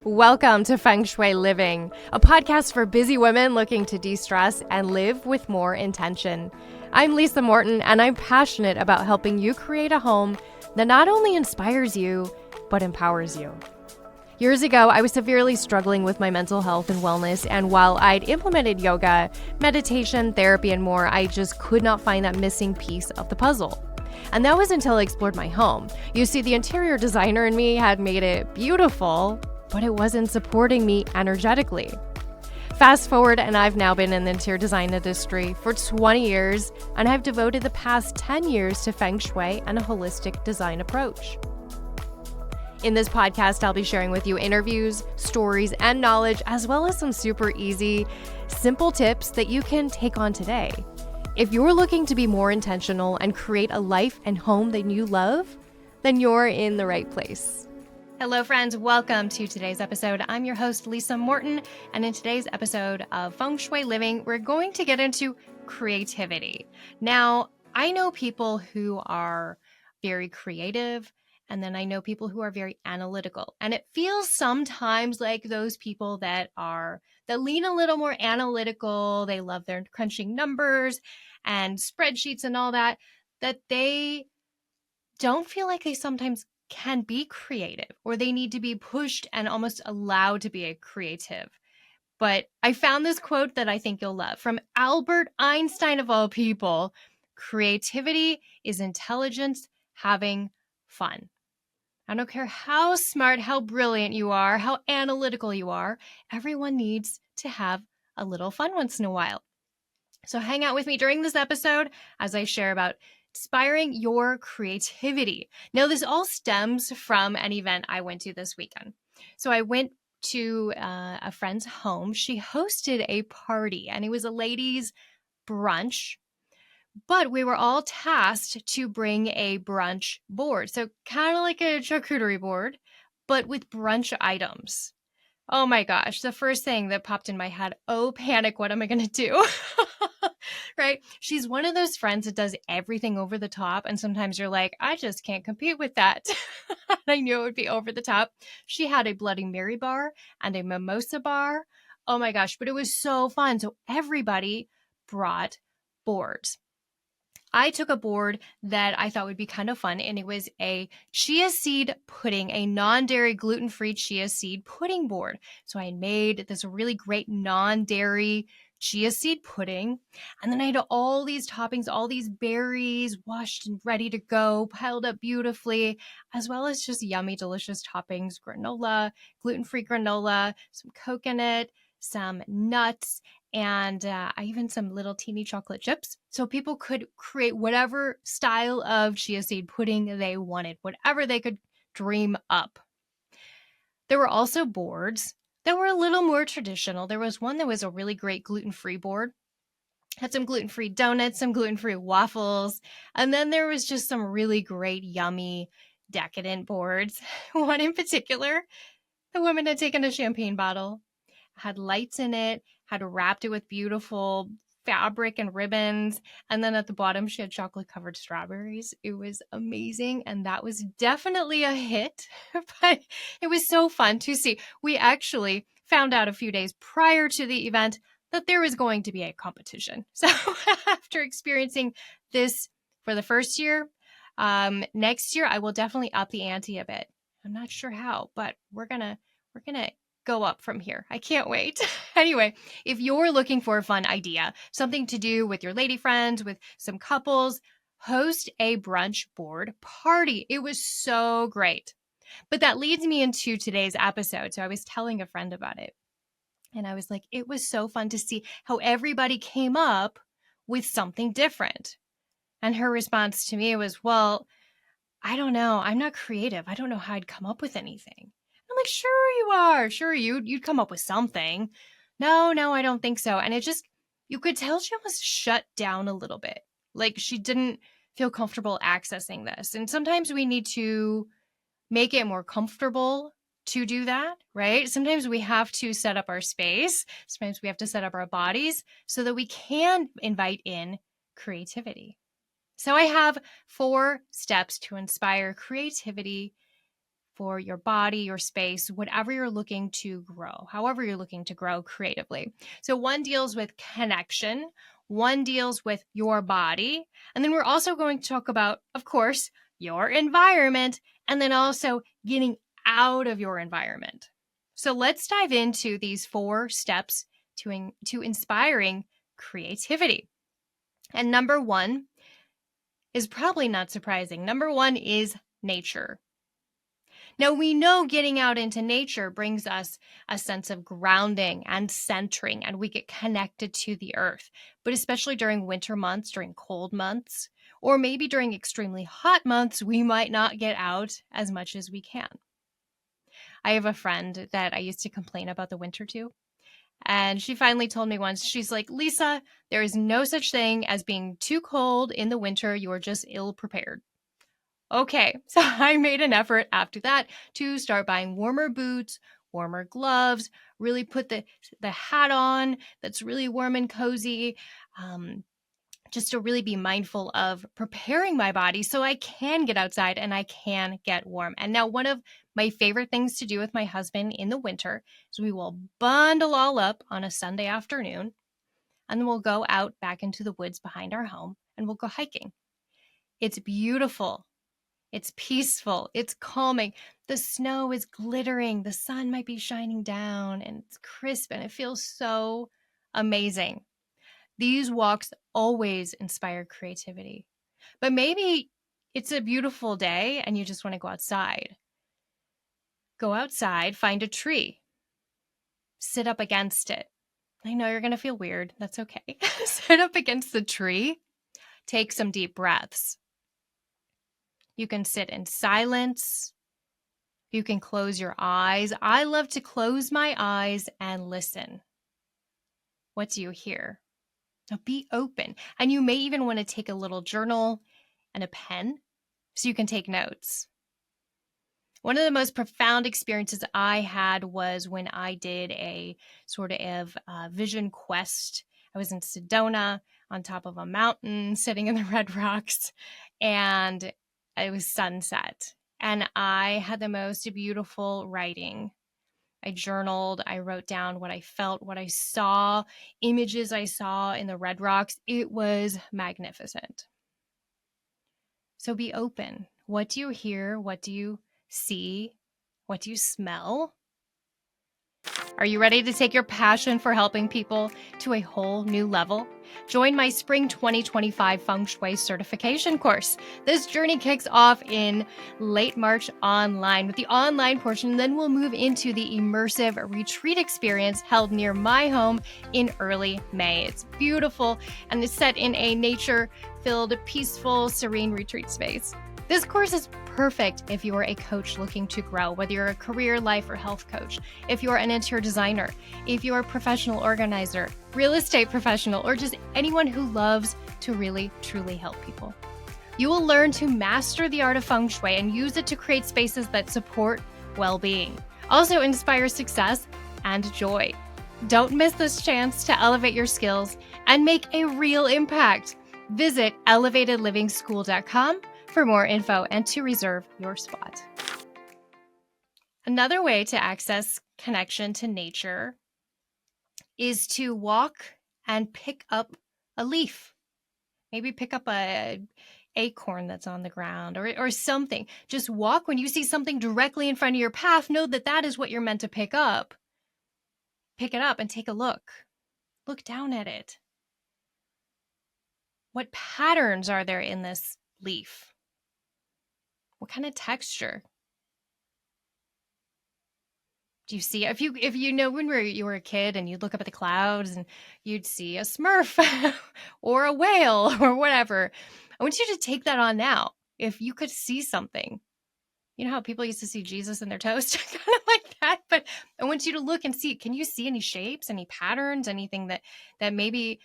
Welcome to Feng Shui Living, a podcast for busy women looking to de-stress and live with more intention. I'm Lisa Morton, and I'm passionate about helping you create a home that not only inspires you, but empowers you. Years ago, I was severely struggling with my mental health and wellness, and while I'd implemented yoga, meditation, therapy, and more, I just could not find that missing piece of the puzzle. And that was until I explored my home. You see, the interior designer in me had made it beautiful, but it wasn't supporting me energetically. Fast forward, and I've now been in the interior design industry for 20 years, and I've devoted the past 10 years to Feng Shui and a holistic design approach. In this podcast, I'll be sharing with you interviews, stories, and knowledge, as well as some super easy, simple tips that you can take on today. If you're looking to be more intentional and create a life and home that you love, then you're in the right place. Hello, friends. Welcome to today's episode. I'm your host, Lisa Morton, and in today's episode of Feng Shui Living, we're going to get into creativity. Now, I know people who are very creative, and then I know people who are very analytical, and it feels sometimes like those people that lean a little more analytical, they love their crunching numbers and spreadsheets and all that they don't feel like they sometimes can be creative, or they need to be pushed and almost allowed to be a creative. But I found this quote that I think you'll love from Albert Einstein, of all people. Creativity is intelligence having fun. I don't care how smart, how brilliant you are, how analytical you are, everyone needs to have a little fun once in a while. So hang out with me during this episode as I share about inspiring your creativity. Now, this all stems from an event I went to this weekend. So I went to a friend's home. She hosted a party, and it was a ladies' brunch, but we were all tasked to bring a brunch board. So kind of like a charcuterie board, but with brunch items. Oh my gosh, the first thing that popped in my head, oh panic, what am I going to do? Right? She's one of those friends that does everything over the top. And sometimes you're like, I just can't compete with that. I knew it would be over the top. She had a Bloody Mary bar and a mimosa bar. Oh my gosh, but it was so fun. So everybody brought boards. I took a board that I thought would be kind of fun, and it was a chia seed pudding, a non-dairy, gluten-free chia seed pudding board. So I had made this really great non-dairy chia seed pudding, and then I had all these toppings, all these berries washed and ready to go, piled up beautifully, as well as just yummy, delicious toppings, granola, gluten-free granola, some coconut, some nuts, and even some little teeny chocolate chips. So people could create whatever style of chia seed pudding they wanted, whatever they could dream up. There were also boards that were a little more traditional. There was one that was a really great gluten-free board. Had some gluten-free donuts, some gluten-free waffles, and then there was just some really great, yummy, decadent boards. One in particular, the woman had taken a champagne bottle, had lights in it, had wrapped it with beautiful fabric and ribbons. And then at the bottom, she had chocolate covered strawberries. It was amazing. And that was definitely a hit, but it was so fun to see. We actually found out a few days prior to the event that there was going to be a competition. So after experiencing this for the first year, next year, I will definitely up the ante a bit. I'm not sure how, but we're gonna go up from here. I can't wait. Anyway, if you're looking for a fun idea, something to do with your lady friends, with some couples, host a brunch board party. It was so great. But that leads me into today's episode. So I was telling a friend about it, and I was like, it was so fun to see how everybody came up with something different. And her response to me was, well, I don't know. I'm not creative. I don't know how I'd come up with anything. I'm like, sure you are. Sure, you'd come up with something. No, I don't think so. And you could tell she almost shut down a little bit. Like she didn't feel comfortable accessing this. And sometimes we need to make it more comfortable to do that, right? Sometimes we have to set up our space. Sometimes we have to set up our bodies so that we can invite in creativity. So I have 4 steps to inspire creativity for your body, your space, whatever you're looking to grow, however you're looking to grow creatively. So one deals with connection, one deals with your body, and then we're also going to talk about, of course, your environment, and then also getting out of your environment. So let's dive into these 4 steps to inspiring creativity. And number 1 is probably not surprising. Number 1 is nature. Now, we know getting out into nature brings us a sense of grounding and centering, and we get connected to the earth. But especially during winter months, during cold months, or maybe during extremely hot months, we might not get out as much as we can. I have a friend that I used to complain about the winter to. And she finally told me once, she's like, Lisa, there is no such thing as being too cold in the winter. You are just ill prepared. Okay, so I made an effort after that to start buying warmer boots, warmer gloves, really put the hat on that's really warm and cozy, just to really be mindful of preparing my body so I can get outside and I can get warm. And now one of my favorite things to do with my husband in the winter is we will bundle all up on a Sunday afternoon, and then we'll go out back into the woods behind our home and we'll go hiking. It's beautiful. It's peaceful. It's calming. The snow is glittering. The sun might be shining down and it's crisp and it feels so amazing. These walks always inspire creativity. But maybe it's a beautiful day and you just want to go outside. Go outside, find a tree, sit up against it. I know you're going to feel weird. That's okay. Sit up against the tree. Take some deep breaths. You can sit in silence. You can close your eyes. I love to close my eyes and listen. What do you hear? Now be open. And you may even want to take a little journal and a pen so you can take notes. One of the most profound experiences I had was when I did a sort of vision quest. I was in Sedona on top of a mountain sitting in the Red Rocks, and it was sunset. And I had the most beautiful writing. I journaled, I wrote down what I felt, what I saw, images I saw in the Red Rocks. It was magnificent. So be open. What do you hear? What do you see? What do you smell? Are you ready to take your passion for helping people to a whole new level? Join my Spring 2025 Feng Shui certification course. This journey kicks off in late March online with the online portion. Then we'll move into the immersive retreat experience held near my home in early May. It's beautiful and it's set in a nature-filled, peaceful, serene retreat space. This course is perfect if you're a coach looking to grow, whether you're a career, life, or health coach, if you're an interior designer, if you're a professional organizer, real estate professional, or just anyone who loves to really, truly help people. You will learn to master the art of Feng Shui and use it to create spaces that support well-being, also inspire success and joy. Don't miss this chance to elevate your skills and make a real impact. Visit elevatedlivingschool.com for more info and to reserve your spot. Another way to access connection to nature is to walk and pick up a leaf. Maybe pick up a acorn that's on the ground or something. Just walk. When you see something directly in front of your path, know that that is what you're meant to pick up. Pick it up and take a look. Look down at it. What patterns are there in this leaf? What kind of texture? Do you see, if you know when you were a kid and you'd look up at the clouds and you'd see a Smurf or a whale or whatever, I want you to take that on now. If you could see something, you know how people used to see Jesus in their toast, kind of like that, but I want you to look and see, can you see any shapes, any patterns, anything that maybe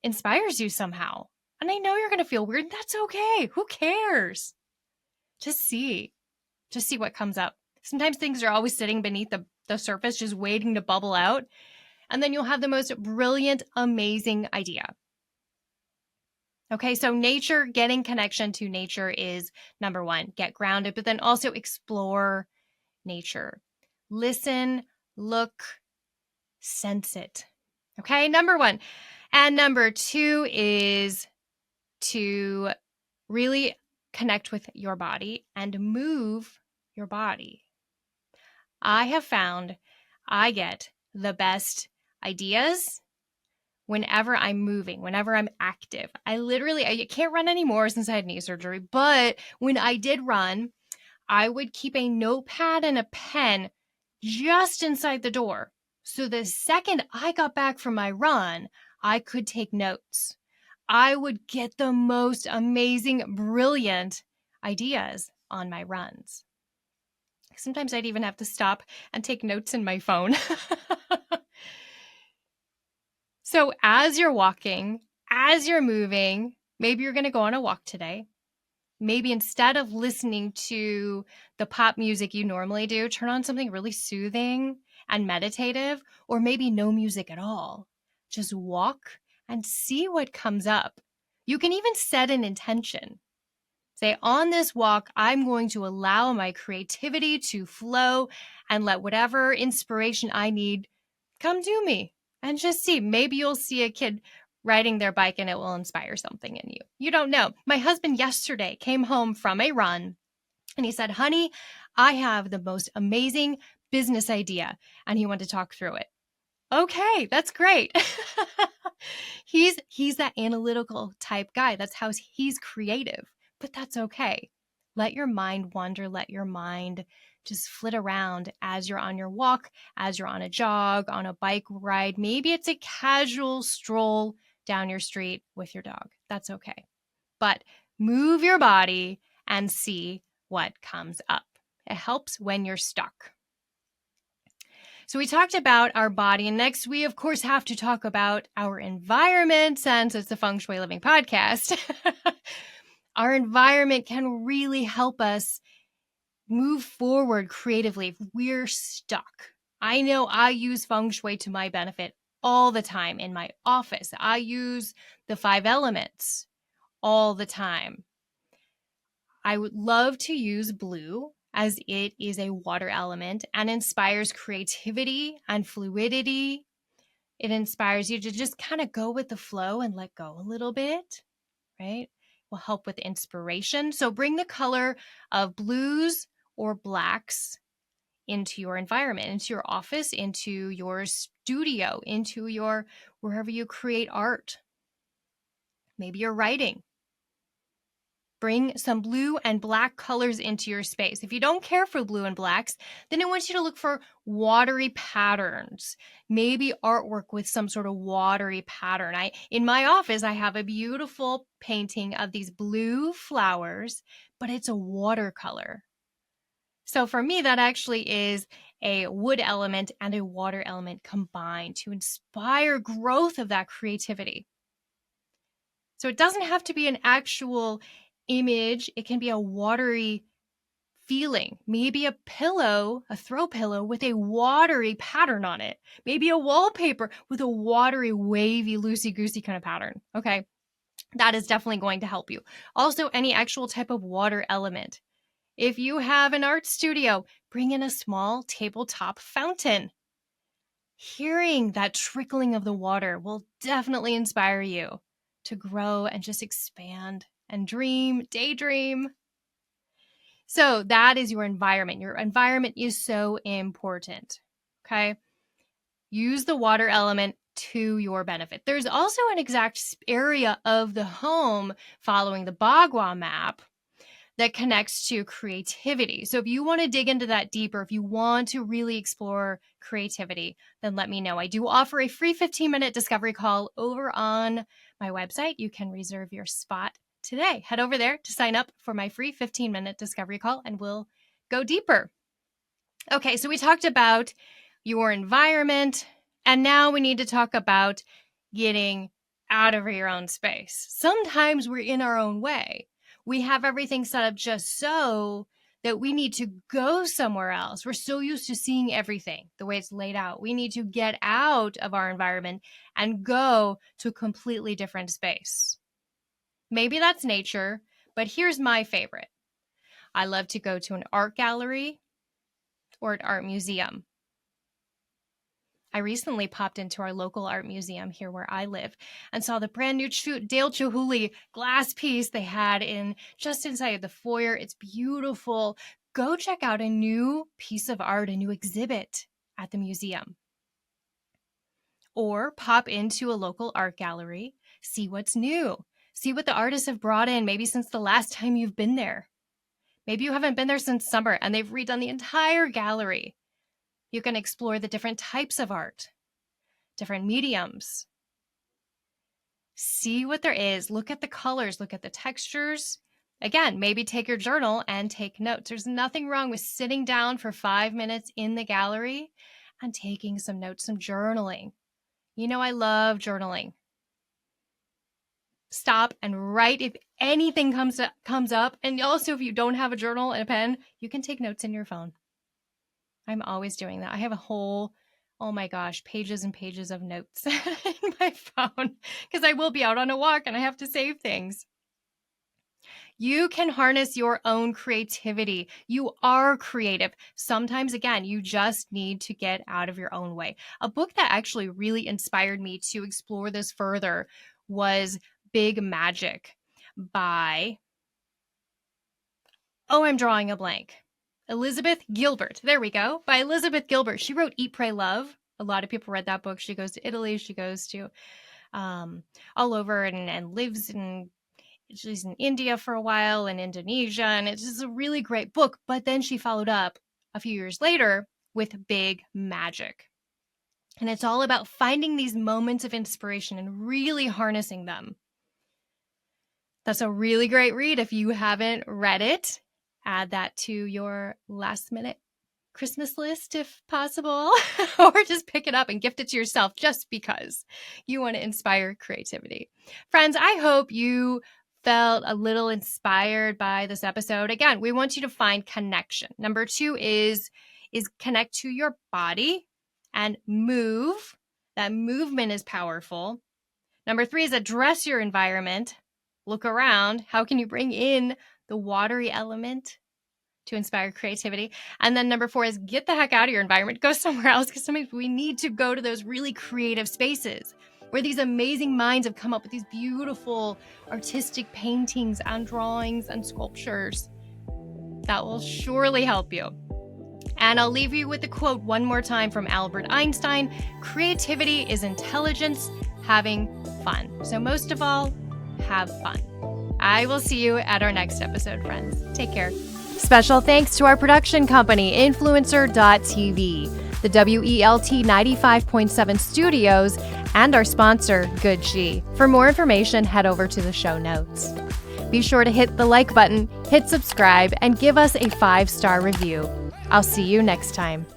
inspires you somehow? And I know you're going to feel weird. That's okay. Who cares? Just see what comes up. Sometimes things are always sitting beneath the surface, just waiting to bubble out. And then you'll have the most brilliant, amazing idea. Okay, so nature, getting connection to nature is number one. Get grounded, but then also explore nature. Listen, look, sense it. Okay, number one. And number two is to really connect with your body and move your body. I have found I get the best ideas whenever I'm moving, whenever I'm active. I can't run anymore since I had knee surgery, but when I did run, I would keep a notepad and a pen just inside the door. So the second I got back from my run, I could take notes. I would get the most amazing, brilliant ideas on my runs. Sometimes I'd even have to stop and take notes in my phone. So as you're walking, as you're moving, maybe you're going to go on a walk today. Maybe instead of listening to the pop music you normally do, turn on something really soothing and meditative, or maybe no music at all. Just walk and see what comes up. You can even set an intention. Say, on this walk, I'm going to allow my creativity to flow and let whatever inspiration I need come to me. And just see, maybe you'll see a kid riding their bike and it will inspire something in you. You don't know. My husband yesterday came home from a run and he said, honey, I have the most amazing business idea. And he wanted to talk through it. Okay, that's great. He's that analytical type guy. That's how he's creative, but that's okay. Let your mind wander. Let your mind just flit around as you're on your walk, as you're on a jog, on a bike ride. Maybe it's a casual stroll down your street with your dog. That's okay. But move your body and see what comes up. It helps when you're stuck. So we talked about our body, and next we, of course, have to talk about our environment since it's the Feng Shui Living podcast. Our environment can really help us move forward creatively if we're stuck. I know I use Feng Shui to my benefit all the time in my office. I use the 5 elements all the time. I would love to use blue as it is a water element and inspires creativity and fluidity. It inspires you to just kind of go with the flow and let go a little bit, right? Will help with inspiration. So bring the color of blues or blacks into your environment, into your office, into your studio, into your wherever you create art. Maybe you're writing. Bring some blue and black colors into your space. If you don't care for blue and blacks, then I want you to look for watery patterns. Maybe artwork with some sort of watery pattern. In my office, I have a beautiful painting of these blue flowers, but it's a watercolor. So for me, that actually is a wood element and a water element combined to inspire growth of that creativity. So it doesn't have to be an actual image. It can be a watery feeling. Maybe a pillow, a throw pillow with a watery pattern on it. Maybe a wallpaper with a watery, wavy, loosey-goosey kind of pattern. Okay, that is definitely going to help you. Also, any actual type of water element. If you have an art studio, bring in a small tabletop fountain. Hearing that trickling of the water will definitely inspire you to grow and just expand and dream, daydream. So that is your environment. Your environment is so important. Okay. Use the water element to your benefit. There's also an exact area of the home following the Bagua map that connects to creativity. So if you want to dig into that deeper, if you want to really explore creativity, then let me know. I do offer a free 15-minute discovery call over on my website. You can reserve your spot today. Head over there to sign up for my free 15-minute discovery call and we'll go deeper. Okay, so we talked about your environment, and now we need to talk about getting out of your own space. Sometimes we're in our own way. We have everything set up just so that we need to go somewhere else. We're so used to seeing everything the way it's laid out. We need to get out of our environment and go to a completely different space. Maybe that's nature, but here's my favorite. I love to go to an art gallery or an art museum. I recently popped into our local art museum here where I live and saw the brand new Dale Chihuly glass piece they had just inside the foyer. It's beautiful. Go check out a new piece of art, a new exhibit at the museum. Or pop into a local art gallery, see what's new. See what the artists have brought in, maybe since the last time you've been there. Maybe you haven't been there since summer and they've redone the entire gallery. You can explore the different types of art, different mediums. See what there is. Look at the colors, look at the textures. Again, maybe take your journal and take notes. There's nothing wrong with sitting down for 5 minutes in the gallery and taking some notes, some journaling. You know, I love journaling. Stop and write if anything comes up. And also, if you don't have a journal and a pen, you can take notes in your phone. I'm always doing that. I have a whole, oh my gosh, pages and pages of notes in my phone because I will be out on a walk and I have to save things. You can harness your own creativity. You are creative. Sometimes, again, you just need to get out of your own way. A book that actually really inspired me to explore this further was Big Magic by, I'm drawing a blank. Elizabeth Gilbert. There we go. By Elizabeth Gilbert. She wrote Eat, Pray, Love. A lot of people read that book. She goes to Italy. She goes to all over and lives in, she's in India for a while and Indonesia. And it's just a really great book. But then she followed up a few years later with Big Magic. And it's all about finding these moments of inspiration and really harnessing them. That's a really great read. If you haven't read it, add that to your last minute Christmas list if possible, or just pick it up and gift it to yourself just because you want to inspire creativity. Friends, I hope you felt a little inspired by this episode. Again, we want you to find connection. Number 2 is connect to your body and move. That movement is powerful. Number 3 is address your environment. Look around. How can you bring in the watery element to inspire creativity? And then number 4 is get the heck out of your environment. Go somewhere else, because sometimes we need to go to those really creative spaces where these amazing minds have come up with these beautiful artistic paintings and drawings and sculptures. That will surely help you. And I'll leave you with the quote one more time from Albert Einstein: creativity is intelligence having fun. So most of all, have fun. I will see you at our next episode, friends. Take care. Special thanks to our production company, Influencer.tv, the WELT 95.7 studios, and our sponsor, Good She. For more information, head over to the show notes. Be sure to hit the like button, hit subscribe, and give us a 5-star review. I'll see you next time.